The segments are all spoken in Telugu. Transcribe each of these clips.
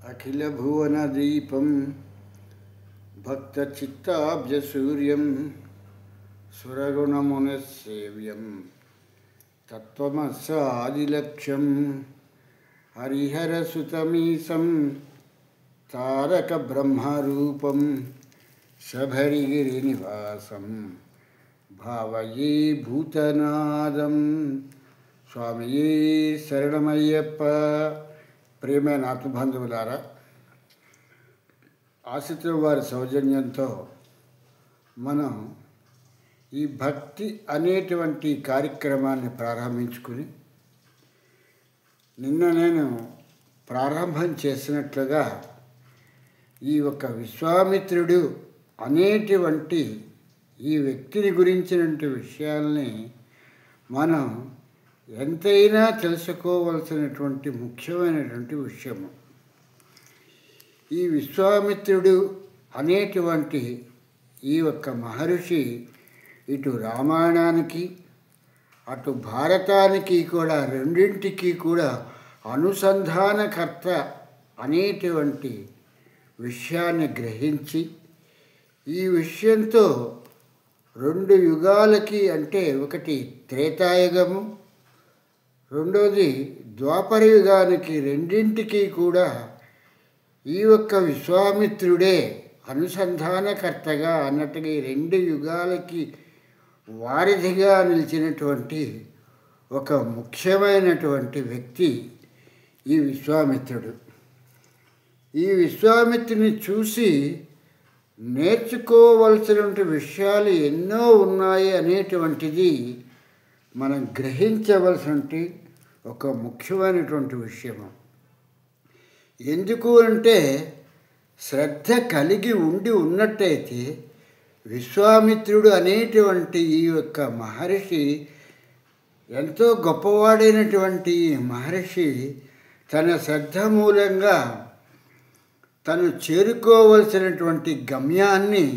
అఖిల భువన దీపం భక్త చిత్తాబ్జసూర్యం సురగుణమునసేవ్యం తత్వమస్సాదిలక్ష్యం హరిహరసుతమీశం తారక బ్రహ్మరూపం శబరిగిరినివాసం భావయే భూతనాదం. స్వామియే శరణమయ్యప్ప. ప్రియమైన ఆత్మబంధువులారా, ఆశితుల వారి సౌజన్యంతో మనం ఈ భక్తి అనేటువంటి కార్యక్రమాన్ని ప్రారంభించుకుని నిన్న నేను ప్రారంభం చేసినట్లుగా ఈ యొక్క విశ్వామిత్రుడు అనేటువంటి ఈ వ్యక్తిని గురించినటువంటి విషయాల్ని మనం ఎంతైనా తెలుసుకోవలసినటువంటి ముఖ్యమైనటువంటి విషయము. ఈ విశ్వామిత్రుడు అనేటువంటి ఈ యొక్క మహర్షి ఇటు రామాయణానికి అటు భారతానికి కూడా రెండింటికి కూడా అనుసంధానకర్త అనేటువంటి విషయాన్ని గ్రహించి ఈ విషయంతో రెండు యుగాలకి, అంటే ఒకటి త్రేతాయుగము, రెండోది ద్వాపర యుగానికి, రెండింటికి కూడా ఈ యొక్క విశ్వామిత్రుడే అనుసంధానకర్తగా అన్నట్టుగా ఈ రెండు యుగాలకి వారధిగా నిలిచినటువంటి ఒక ముఖ్యమైనటువంటి వ్యక్తి ఈ విశ్వామిత్రుడు. ఈ విశ్వామిత్రుని చూసి నేర్చుకోవలసినటువంటి విషయాలు ఎన్నో ఉన్నాయి అనేటువంటిది మనం గ్రహించవలసినటువంటి ఒక ముఖ్యమైనటువంటి విషయము. ఎందుకు అంటే శ్రద్ధ కలిగి ఉన్నట్టయితే విశ్వామిత్రుడు అనేటువంటి ఈ యొక్క మహర్షి ఎంతో గొప్పవాడైనటువంటి ఈ మహర్షి తన శ్రద్ధ మూలంగా తను చేరుకోవలసినటువంటి గమ్యాన్ని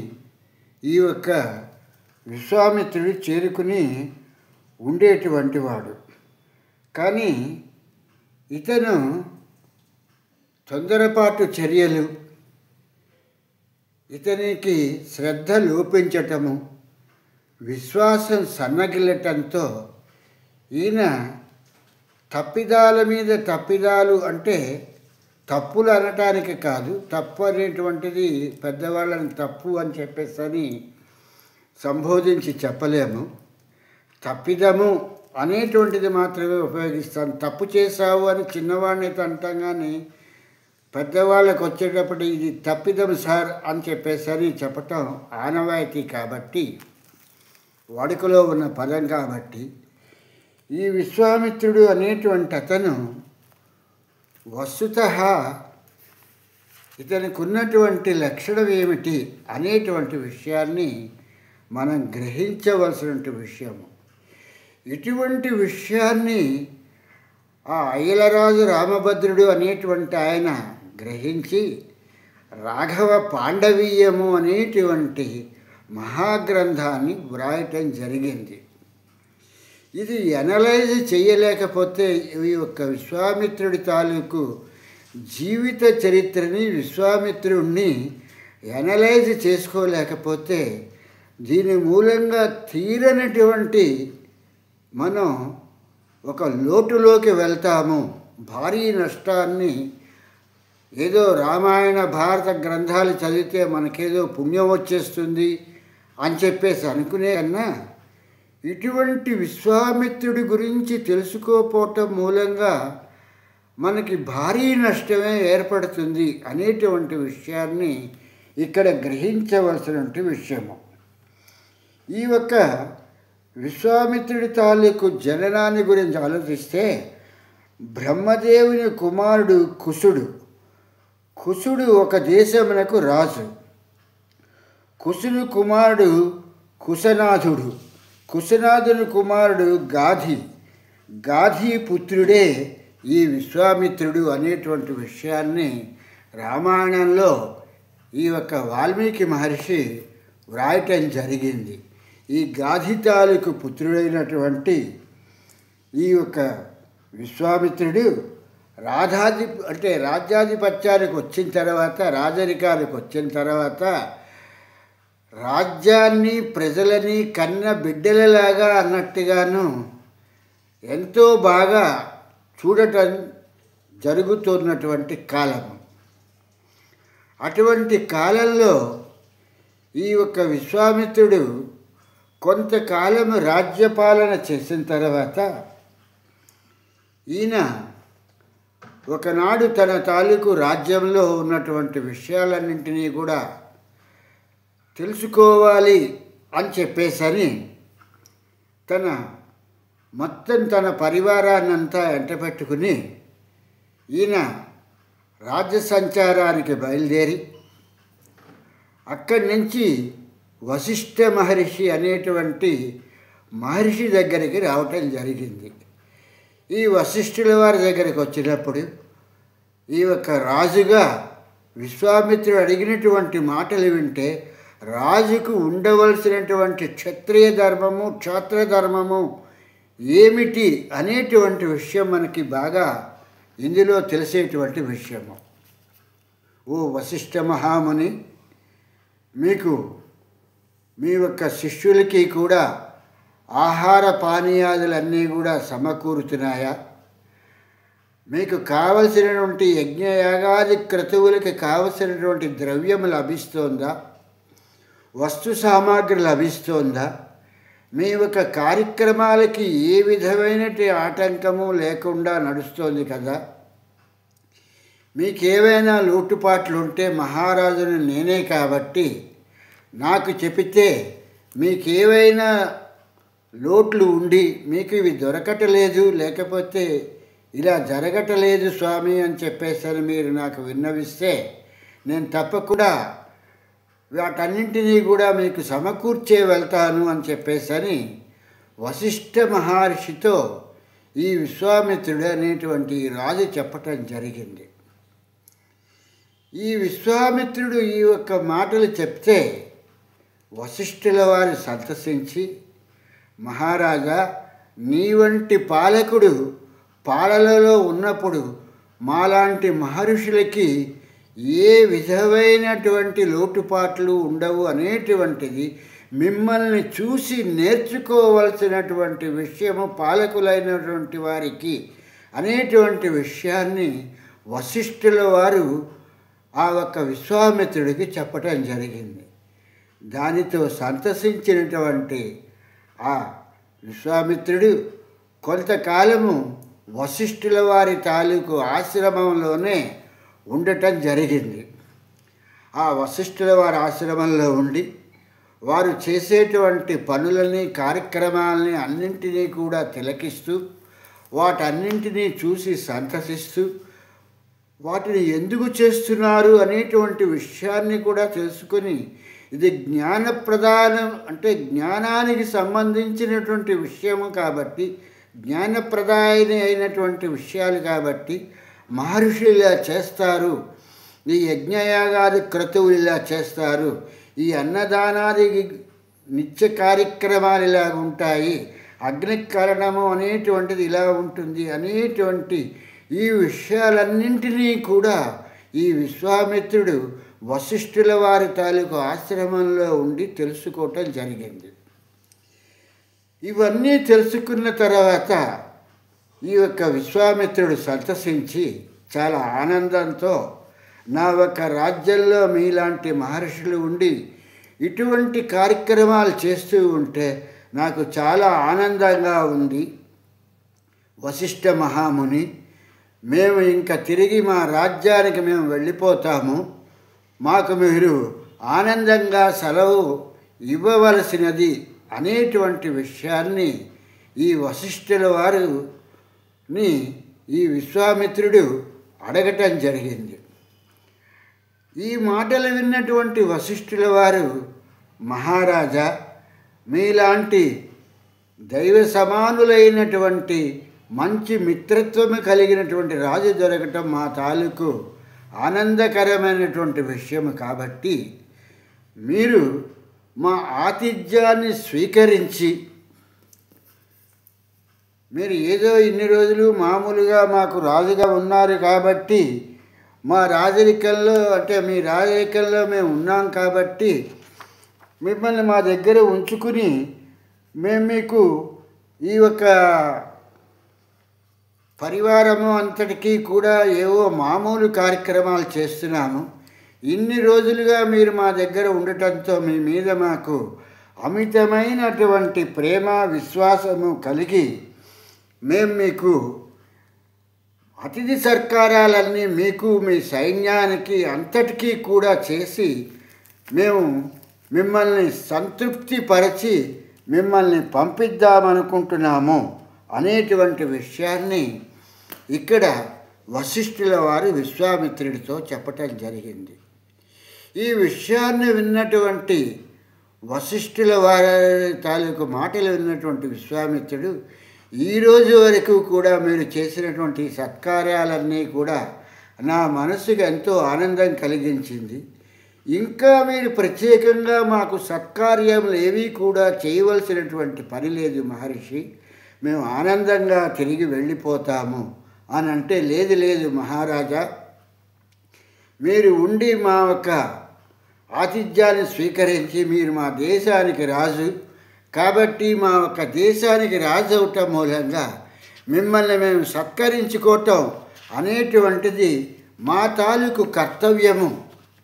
ఈ యొక్క విశ్వామిత్రుడు చేరుకుని ఉండేటువంటి వాడు. కానీ ఇతను తొందరపాటు చర్యలు, ఇతనికి శ్రద్ధ లోపించటము, విశ్వాసం సన్నగిల్లటంతో ఈయన తప్పిదాల మీద తప్పిదాలు, అంటే తప్పులు అనటానికి కాదు, తప్పు అనేటువంటిది పెద్దవాళ్ళని తప్పు అని చెప్పేసి సంబోధించి చెప్పలేము. తప్పిదము అనేటువంటిది మాత్రమే ఉపయోగిస్తాను. తప్పు చేశావు అని చిన్నవాడిని అంటాం, కానీ పెద్దవాళ్ళకి వచ్చేటప్పుడు ఇది తప్పిదం సార్ అని చెప్పేసరి చెప్పటం ఆనవాయితీ కాబట్టి, వాడుకలో ఉన్న పదం కాబట్టి, ఈ విశ్వామిత్రుడు అనేటువంటి అతను వస్తుతః ఇతనికి ఉన్నటువంటి లక్షణం ఏమిటి అనేటువంటి విషయాన్ని మనం గ్రహించవలసినటువంటి విషయము. ఇటువంటి విషయాన్ని ఆ అయ్యలరాజు రామభద్రుడు అనేటువంటి ఆయన గ్రహించి రాఘవ పాండవీయము అనేటువంటి మహాగ్రంథాన్ని వ్రాయటం జరిగింది. ఇది ఎనలైజ్ చేయలేకపోతే, ఈ యొక్క విశ్వామిత్రుడి తాలూకు జీవిత చరిత్రని, విశ్వామిత్రుడిని ఎనలైజ్ చేసుకోలేకపోతే దీని మూలంగా తీరనటువంటి మనం ఒక లోటులోకి వెళ్తాము. భారీ నష్టాన్ని, ఏదో రామాయణ భారత గ్రంథాలు చదివితే మనకేదో పుణ్యం వచ్చేస్తుంది అని చెప్పేసి అనుకునే కన్నా ఇటువంటి విశ్వామిత్రుడి గురించి తెలుసుకోపోవటం మూలంగా మనకి భారీ నష్టమే ఏర్పడుతుంది అనేటువంటి విషయాన్ని ఇక్కడ గ్రహించవలసినటువంటి విషయము. ఈ యొక్క విశ్వామిత్రుడి తాలూకు జననాన్ని గురించి ఆలోచిస్తే, బ్రహ్మదేవుని కుమారుడు కుశుడు. కుశుడు ఒక దేశమునకు రాజు. కుశుని కుమారుడు కుశనాథుడు. కుశనాథుని కుమారుడు గాధి. గాధి పుత్రుడే ఈ విశ్వామిత్రుడు అనేటువంటి విషయాన్ని రామాయణంలో ఈ యొక్క వాల్మీకి మహర్షి వ్రాయటం జరిగింది. ఈ గాధి తాలూకు పుత్రుడైనటువంటి ఈ యొక్క విశ్వామిత్రుడు రాజ్యాధిపత్యానికి వచ్చిన తర్వాత, రాజరికానికి వచ్చిన తర్వాత రాజ్యాన్ని ప్రజలని కన్న బిడ్డలలాగా అన్నట్టుగాను ఎంతో బాగా చూడటం జరుగుతున్నటువంటి కాలము. అటువంటి కాలంలో ఈ యొక్క విశ్వామిత్రుడు కొంతకాలము రాజ్యపాలన చేసిన తర్వాత ఈయన ఒకనాడు తన తాలూకు రాజ్యంలో ఉన్నటువంటి విషయాలన్నింటినీ కూడా తెలుసుకోవాలి అని చెప్పేసని తన పరివారాన్నంతా వెంటపెట్టుకుని ఈయన రాజ్య సంచారానికి బయలుదేరి అక్కడి నుంచి వశిష్ఠ మహర్షి అనేటువంటి మహర్షి దగ్గరికి రావటం జరిగింది. ఈ వశిష్ఠుల వారి దగ్గరికి వచ్చినప్పుడు ఈ యొక్క రాజుగా విశ్వామిత్రుడు అడిగినటువంటి మాటలు వింటే రాజుకు ఉండవలసినటువంటి క్షత్రియ ధర్మము, క్షాత్ర ధర్మము ఏమిటి అనేటువంటి విషయం మనకి బాగా ఇందులో తెలిసేటువంటి విషయము. ఓ వశిష్ఠ మహాముని, మీకు మీ యొక్క శిష్యులకి కూడా ఆహార పానీయాదులన్నీ కూడా సమకూరుతున్నాయా? మీకు కావలసినటువంటి యజ్ఞయాగాది క్రతువులకి కావలసినటువంటి ద్రవ్యం లభిస్తోందా? వస్తు సామాగ్రి లభిస్తోందా? మీ యొక్క కార్యక్రమాలకి ఏ విధమైనటువంటి ఆటంకము లేకుండా నడుస్తోంది కదా? మీకేవైనా లోటుపాట్లు ఉంటే మహారాజును నేనే కాబట్టి నాకు చెబితే, మీకేవైనా లోట్లు ఉండి మీకు ఇవి దొరకటలేదు, లేకపోతే ఇలా జరగటలేదు స్వామి అని చెప్పేసరి మీరు నాకు విన్నవిస్తే నేను తప్పకుండా వాటన్నింటినీ కూడా మీకు సమకూర్చే వెళ్తాను అని చెప్పేసని వశిష్ఠ మహర్షితో ఈ విశ్వామిత్రుడు అనేటువంటి రాజు చెప్పటం జరిగింది. ఈ విశ్వామిత్రుడు ఈ యొక్క మాటలు చెప్తే వశిష్ఠుల వారు సంతసించి, మహారాజా, నీ వంటి పాలకుడు పాలనలో ఉన్నప్పుడు మాలాంటి మహర్షులకి ఏ విధమైనటువంటి లోటుపాట్లు ఉండవు అనేటువంటిది మిమ్మల్ని చూసి నేర్చుకోవలసినటువంటి విషయము పాలకులైనటువంటి వారికి అనేటువంటి విషయాన్ని వశిష్ఠుల వారు ఆ ఒక్క విశ్వామిత్రుడికి చెప్పటం జరిగింది. దానితో సంతసించినటువంటి ఆ విశ్వామిత్రుడు కొంతకాలము వశిష్ఠుల వారి తాలూకు ఆశ్రమంలోనే ఉండటం జరిగింది. ఆ వశిష్ఠుల వారి ఆశ్రమంలో ఉండి వారు చేసేటువంటి పనులని, కార్యక్రమాలని అన్నింటినీ కూడా తిలకిస్తూ, వాటన్నింటినీ చూసి సంతసిస్తూ, వాటిని ఎందుకు చేస్తున్నారు అనేటువంటి విషయాన్ని కూడా తెలుసుకొని, ఇది జ్ఞానప్రదానం అంటే జ్ఞానానికి సంబంధించినటువంటి విషయము కాబట్టి, జ్ఞానప్రదాయని అయినటువంటి విషయాలు కాబట్టి మహర్షులు ఇలా చేస్తారు, ఈ యజ్ఞయాగాది క్రతువులు ఇలా చేస్తారు, ఈ అన్నదానాది నిత్య కార్యక్రమాలు ఇలా ఉంటాయి, అగ్నికరణము అనేటువంటిది ఇలా ఉంటుంది అనేటువంటి ఈ విషయాలన్నింటినీ కూడా ఈ విశ్వామిత్రుడు వశిష్ఠుల వారి తాలూకు ఆశ్రమంలో ఉండి తెలుసుకోవటం జరిగింది. ఇవన్నీ తెలుసుకున్న తర్వాత ఈ యొక్క విశ్వామిత్రుడు సంతసించి చాలా ఆనందంతో, నా ఒక రాజ్యంలో మీలాంటి మహర్షులు ఉండి ఇటువంటి కార్యక్రమాలు చేస్తూ ఉంటే నాకు చాలా ఆనందంగా ఉంది. వశిష్ఠ మహాముని, మేము ఇంకా తిరిగి మా రాజ్యానికి మేము వెళ్ళిపోతాము, మాకు మీరు ఆనందంగా సెలవు ఇవ్వవలసినది అనేటువంటి విషయాన్ని ఈ వశిష్ఠుల వారిని ఈ విశ్వామిత్రుడు అడగటం జరిగింది. ఈ మాటలు విన్నటువంటి వశిష్ఠుల వారు, మహారాజా, మీలాంటి దైవ సమానులైనటువంటి మంచి మిత్రత్వము కలిగినటువంటి రాజు దొరకటం మా తాలూకు ఆనందకరమైనటువంటి విషయము కాబట్టి మీరు మా ఆతిథ్యాన్ని స్వీకరించి మీరు ఏదో ఇన్ని రోజులు మామూలుగా మాకు రాజుగా ఉన్నారు కాబట్టి మా రాజరికంలో అంటే మీ రాజరికంలో మేము ఉన్నాం కాబట్టి మిమ్మల్ని మా దగ్గర ఉంచుకుని మేము మీకు ఈ యొక్క పరివారము అంతటికీ కూడా ఏవో మామూలు కార్యక్రమాలు చేస్తున్నాము. ఇన్ని రోజులుగా మీరు మా దగ్గర ఉండటంతో మీ మీద మాకు అమితమైనటువంటి ప్రేమ విశ్వాసము కలిగి మేము మీకు అతిథి సత్కారాలన్నీ మీకు మీ సైన్యానికి అంతటికీ కూడా చేసి మేము మిమ్మల్ని సంతృప్తిపరచి మిమ్మల్ని పంపిద్దామనుకుంటున్నాము అనేటువంటి విషయాన్ని ఇక్కడ వశిష్ఠుల వారు విశ్వామిత్రుడితో చెప్పటం జరిగింది. ఈ విషయాన్ని విన్నటువంటి వశిష్ఠుల వారి తాలూకు మాటలు విన్నటువంటి విశ్వామిత్రుడు ఈరోజు వరకు కూడా మీరు చేసినటువంటి సత్కార్యాలన్నీ కూడా నా మనసుకు ఎంతో ఆనందం కలిగించింది. ఇంకా మీరు ప్రత్యేకంగా మాకు సత్కార్యములు ఏవీ కూడా చేయవలసినటువంటి పని లేదు మహర్షి, మేము ఆనందంగా తిరిగి వెళ్ళిపోతాము అని అంటే, లేదు లేదు మహారాజా, మీరు ఉండి మా యొక్క ఆతిథ్యాన్ని స్వీకరించి మీరు మా దేశానికి రాజు కాబట్టి మా యొక్క దేశానికి రాజు అవటం మూలంగా మిమ్మల్ని మేము సత్కరించుకోవటం అనేటువంటిది మా తాలూకు కర్తవ్యము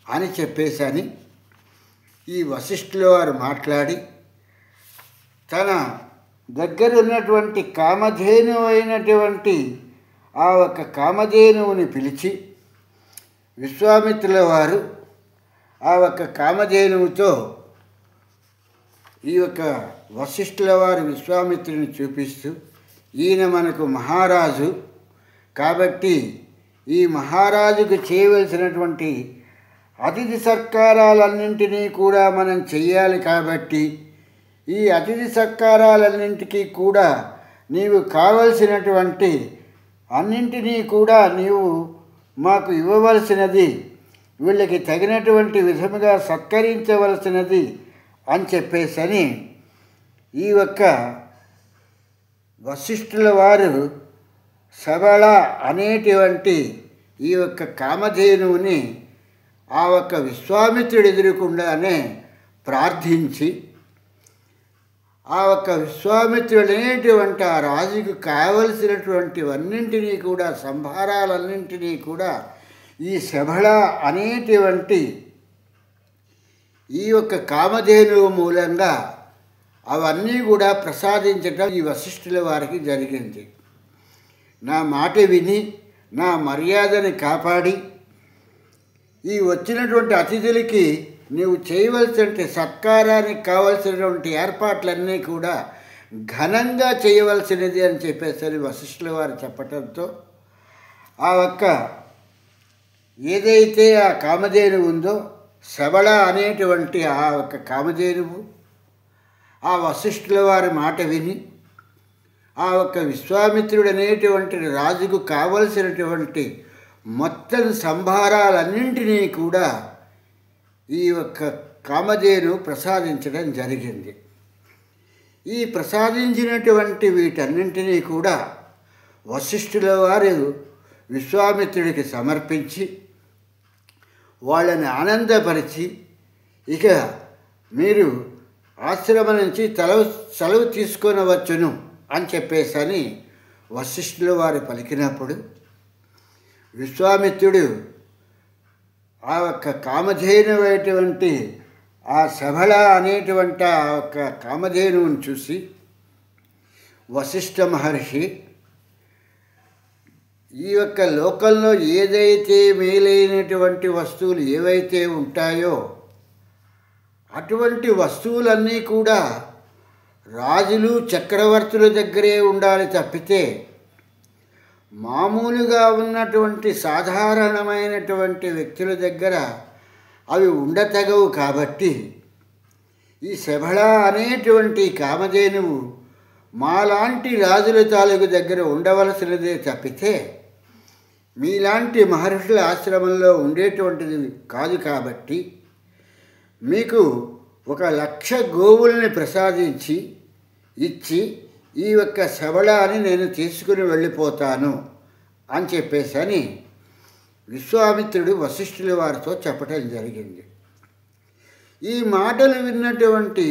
అని చెప్పేసని ఈ వశిష్ఠుల వారు మాట్లాడి తన దగ్గర ఉన్నటువంటి కామధేను అయినటువంటి ఆ ఒక కామధేనువుని పిలిచి విశ్వామిత్రుల వారు ఆ ఒక కామధేనువుతో ఈ యొక్క వశిష్ఠుల వారు విశ్వామిత్రుని చూపిస్తూ, ఈయన మనకు మహారాజు కాబట్టి ఈ మహారాజుకు చేయవలసినటువంటి అతిథి సత్కారాలన్నింటినీ కూడా మనం చెయ్యాలి కాబట్టి ఈ అతిథి సత్కారాలన్నింటికీ కూడా నీవు కావలసినటువంటి అన్నింటినీ కూడా నీవు మాకు ఇవ్వవలసినది, వీళ్ళకి తగినటువంటి విధముగా సత్కరించవలసినది అని చెప్పేసని ఈ యొక్క వశిష్ఠుల వారు సబళ అనేటువంటి ఈ యొక్క కామధేనువుని ఆ ఒక్క విశ్వామిత్రుడు ఎదురుకుండానే ప్రార్థించి ఆ ఒక్క విశ్వామిత్రుడు అనేటువంటి ఆ రాజుకు కావలసినటువంటివన్నింటినీ కూడా సంభారాలన్నింటినీ కూడా ఈ శబళ అనేటువంటి ఈ యొక్క కామధేనువు మూలంగా అవన్నీ కూడా ప్రసాదించటం ఈ వశిష్ఠుల వారికి జరిగింది. నా మాట విని నా మర్యాదని కాపాడి ఈ వచ్చినటువంటి అతిథులకి నీవు చేయవలసిన సత్కారానికి కావలసినటువంటి ఏర్పాట్లన్నీ కూడా ఘనంగా చేయవలసినది అని చెప్పేసరి వశిష్ఠుల వారు చెప్పటంతో ఆ ఒక్క ఏదైతే ఆ కామధేనువు ఉందో శబళ అనేటువంటి ఆ ఒక్క కామధేనువు ఆ వశిష్ఠుల వారి మాట విని ఆ ఒక్క విశ్వామిత్రుడు అనేటువంటి రాజుకు కావలసినటువంటి మొత్తం సంభారాలన్నింటినీ కూడా ఈ యొక్క కామధేను ప్రసాదించడం జరిగింది. ఈ ప్రసాదించినటువంటి వీటన్నింటినీ కూడా వశిష్ఠుల వారు విశ్వామిత్రుడికి సమర్పించి వాళ్ళని ఆనందపరిచి, ఇక మీరు ఆశ్రమం నుంచి సెలవు తీసుకొనవచ్చును అని చెప్పేసని వశిష్ఠుల వారు పలికినప్పుడు విశ్వామిత్రుడు ఆ యొక్క కామధేనువైనటువంటి ఆ శబళ అనేటువంటి ఆ యొక్క కామధేనువుని చూసి, వశిష్ఠ మహర్షి, ఈ యొక్క లోకంలో ఏదైతే మేలైనటువంటి వస్తువులు ఏవైతే ఉంటాయో అటువంటి వస్తువులన్నీ కూడా రాజులు చక్రవర్తుల దగ్గరే ఉండాలి తప్పితే మామూలుగా ఉన్నటువంటి సాధారణమైనటువంటి వ్యక్తుల దగ్గర అవి ఉండతగవు. కాబట్టి ఈ శబళ అనేటువంటి కామధేనువు మాలాంటి రాజుల తాలూకు దగ్గర ఉండవలసినదే తప్పితే మీలాంటి మహర్షుల ఆశ్రమంలో ఉండేటువంటిది కాదు. కాబట్టి మీకు 1,00,000 గోవుల్ని ప్రసాదించి ఇచ్చి ఈ యొక్క శబళాన్ని నేను తీసుకుని వెళ్ళిపోతాను అని చెప్పేసని విశ్వామిత్రుడు వశిష్ఠుల వారితో చెప్పటం జరిగింది. ఈ మాటలు విన్నటువంటి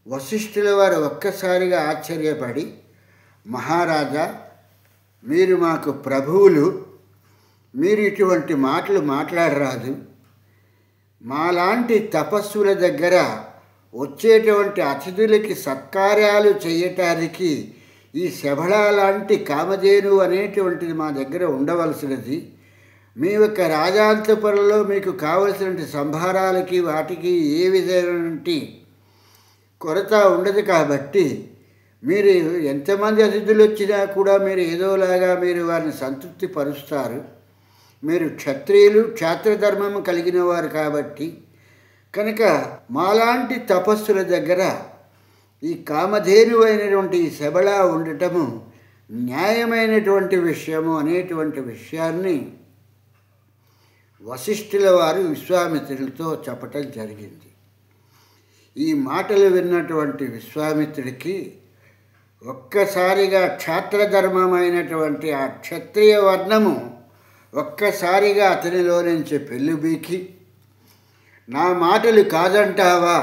వశిష్ఠుల వారు ఒక్కసారిగా ఆశ్చర్యపడి, మహారాజా, మీరు మాకు ప్రభువులు, మీరు ఇటువంటి మాటలు మాట్లాడరాదు. మాలాంటి తపస్సుల దగ్గర వచ్చేటువంటి అతిథులకి సత్కార్యాలు చేయటానికి ఈ శబళ లాంటి కామధేను అనేటువంటిది మా దగ్గర ఉండవలసినది. మీ యొక్క రాజాంతపురంలో మీకు కావలసిన సంభారాలకి వాటికి ఏ విధమైనటువంటి కొరత ఉండదు. కాబట్టి మీరు ఎంతమంది అతిథులు వచ్చినా కూడా మీరు ఏదోలాగా మీరు వారిని సంతృప్తి పరుస్తారు. మీరు క్షత్రియులు, క్షాత్రధర్మము కలిగిన వారు కాబట్టి కనుక మాలాంటి తపస్సుల దగ్గర ఈ కామధేను అయినటువంటి ఈ శబళ ఉండటము న్యాయమైనటువంటి విషయము అనేటువంటి విషయాన్ని వశిష్ఠుల వారు విశ్వామిత్రుడితో చెప్పటం జరిగింది. ఈ మాటలు విన్నటువంటి విశ్వామిత్రుడికి ఒక్కసారిగా క్షాత్రధర్మమైనటువంటి ఆ క్షత్రియ వర్ణము ఒక్కసారిగా అతనిలో నుంచి పెళ్ళుబీకి, నా మాటలు కాదంటావా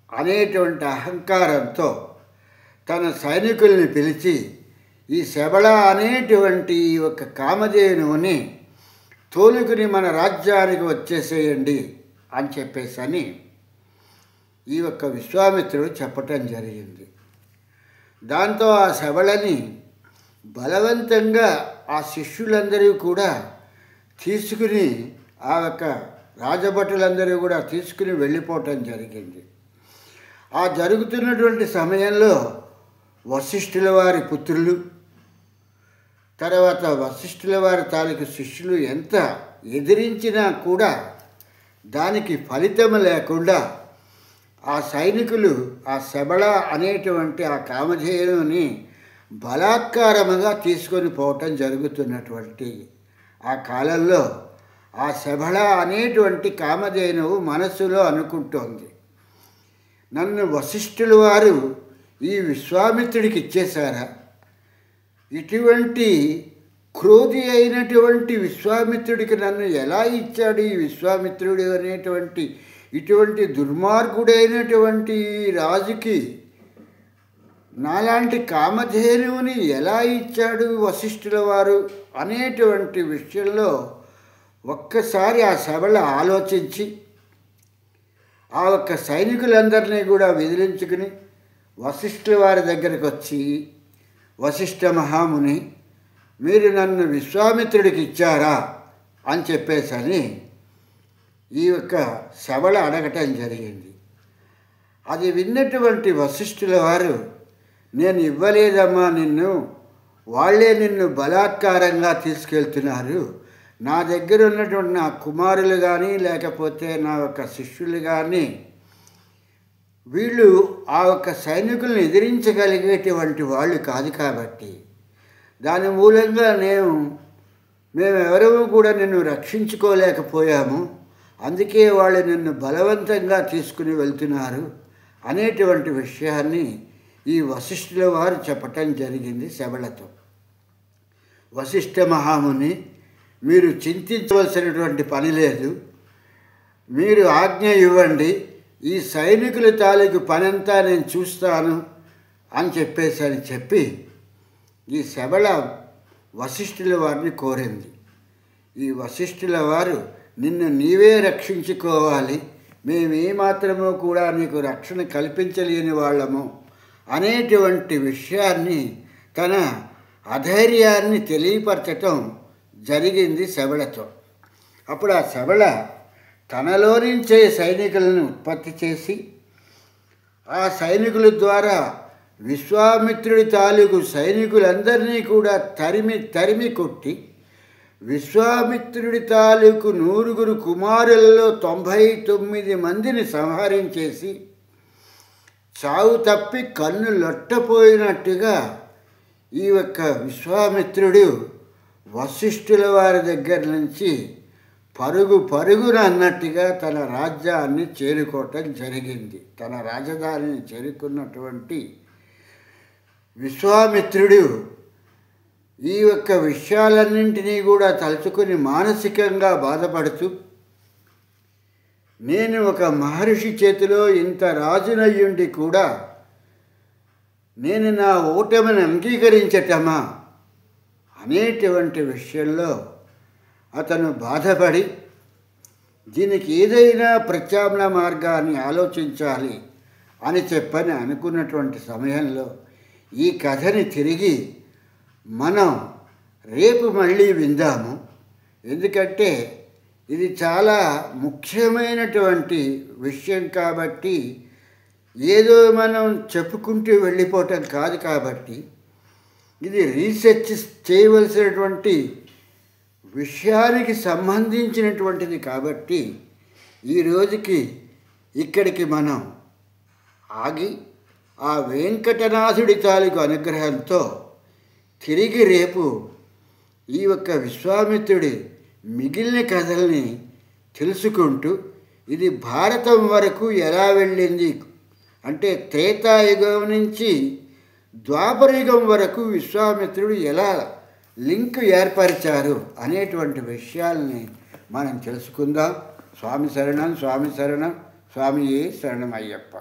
అనేటువంటి అహంకారంతో తన సైనికుల్ని పిలిచి ఈ శబళ అనేటువంటి ఒక కామధేనువుని తోలుకుని మన రాజ్యానికి వచ్చేసేయండి అని చెప్పేసని ఈ యొక్క విశ్వామిత్రుడు చెప్పటం జరిగింది. దాంతో ఆ శబళని బలవంతంగా ఆ శిష్యులందరూ కూడా తీసుకుని, ఆ యొక్క రాజభటులందరూ కూడా తీసుకుని వెళ్ళిపోవటం జరిగింది. ఆ జరుగుతున్నటువంటి సమయంలో వశిష్ఠుల వారి పుత్రులు, తర్వాత వశిష్ఠుల వారి తాలూకు శిష్యులు ఎంత ఎదిరించినా కూడా దానికి ఫలితం లేకుండా ఆ సైనికులు ఆ శబళ అనేటువంటి ఆ కామధేనుని బలాత్కారముగా తీసుకొని పోవటం జరుగుతున్నటువంటి ఆ కాలంలో ఆ శబళ అనేటువంటి కామధేనువు మనస్సులో అనుకుంటోంది, నన్ను వశిష్ఠుల వారు ఈ విశ్వామిత్రుడికి ఇచ్చేశారా? ఇటువంటి క్రోధి అయినటువంటి విశ్వామిత్రుడికి నన్ను ఎలా ఇచ్చాడు ఈ విశ్వామిత్రుడు అనేటువంటి ఇటువంటి దుర్మార్గుడైనటువంటి రాజుకి నాలాంటి కామధేనువుని ఎలా ఇచ్చాడు వశిష్ఠుల వారు అనేటువంటి విషయంలో ఒక్కసారి ఆ శబళ ఆలోచించి ఆ ఒక్క సైనికులందరినీ కూడా విదిలించుకుని వశిష్ఠుల వారి దగ్గరికి వచ్చి, వశిష్ఠ మహాముని, మీరు నన్ను విశ్వామిత్రుడికి ఇచ్చారా అని చెప్పేసని ఈ యొక్క శబళ అడగటం జరిగింది. అది విన్నటువంటి వశిష్ఠుల వారు, నేను ఇవ్వలేదమ్మా నిన్ను, వాళ్ళే నిన్ను బలాత్కారంగా తీసుకెళ్తున్నారు. నా దగ్గర ఉన్నటువంటి నా కుమారులు కానీ లేకపోతే నా యొక్క శిష్యులు కానీ వీళ్ళు ఆ యొక్క సైనికులను ఎదిరించగలిగేటువంటి వాళ్ళు కాదు. కాబట్టి దాని మూలంగా మేమెవరము కూడా నిన్ను రక్షించుకోలేకపోయాము. అందుకే వాళ్ళు నిన్ను బలవంతంగా తీసుకుని వెళ్తున్నారు అనేటువంటి విషయాన్ని ఈ వశిష్ఠుల వారు చెప్పటం జరిగింది శబళతో. వశిష్ఠ మహాముని, మీరు చింతించవలసినటువంటి పని లేదు, మీరు ఆజ్ఞ ఇవ్వండి, ఈ సైనికుల తాలూకు పనంతా నేను చూస్తాను అని చెప్పి ఈ శబళ వశిష్ఠుల వారిని కోరింది. ఈ వశిష్ఠుల వారు, నిన్ను నీవే రక్షించుకోవాలి, మేమేమాత్రమో కూడా నీకు రక్షణ కల్పించలేని వాళ్ళము అనేటువంటి విషయాన్ని, తన అధైర్యాన్ని తెలియపరచటం జరిగింది శబళతో. అప్పుడు ఆ శబళ తనలో నుంచే సైనికులను ఉత్పత్తి చేసి ఆ సైనికుల ద్వారా విశ్వామిత్రుడి తాలూకు సైనికులందరినీ కూడా తరిమి కొట్టి విశ్వామిత్రుడి తాలూకు 9 కుమారులలో 99 మందిని సంహరించేసి చావు తప్పి కన్ను లొట్టపోయినట్టుగా ఈ యొక్క విశ్వామిత్రుడు వశిష్ఠుల వారి దగ్గర నుంచి పరుగున అన్నట్టుగా తన రాజ్యాన్ని చేరుకోవటం జరిగింది. తన రాజధానిని చేరుకున్నటువంటి విశ్వామిత్రుడు ఈ యొక్క విషయాలన్నింటినీ కూడా తలుచుకొని మానసికంగా బాధపడుతూ, నేను ఒక మహర్షి చేతిలో ఇంత రాజునయ్యుండి కూడా నేను నా ఓటమిని అంగీకరించటమా అనేటువంటి విషయంలో అతను బాధపడి, దీనికి ఏదైనా ప్రత్యామ్నాయ మార్గాన్ని ఆలోచించాలి అని చెప్పని అనుకున్నటువంటి సమయంలో ఈ కథని తిరిగి మనం రేపు మళ్ళీ విందాము. ఎందుకంటే ఇది చాలా ముఖ్యమైనటువంటి విషయం కాబట్టి, ఏదో మనం చెప్పుకుంటూ వెళ్ళిపోవటం కాదు కాబట్టి, ఇది రీసెర్చ్ చేయవలసినటువంటి విషయానికి సంబంధించినటువంటిది కాబట్టి ఈ రోజుకి ఇక్కడికి మనం ఆగి ఆ వెంకటనాథుడి తాలూకు అనుగ్రహంతో తిరిగి రేపు ఈ యొక్క విశ్వామిత్రుడి మిగిలిన కథల్ని తెలుసుకుంటూ, ఇది భారతం వరకు ఎలా వెళ్ళింది అంటే త్రేతాయుగం నుంచి ద్వాపరయుగం వరకు విశ్వామిత్రుడు ఎలా లింక్ ఏర్పరిచారు అనేటువంటి విషయాల్ని మనం తెలుసుకుందాం. స్వామి శరణం, స్వామి శరణం, స్వామియే శరణం అయ్యప్ప.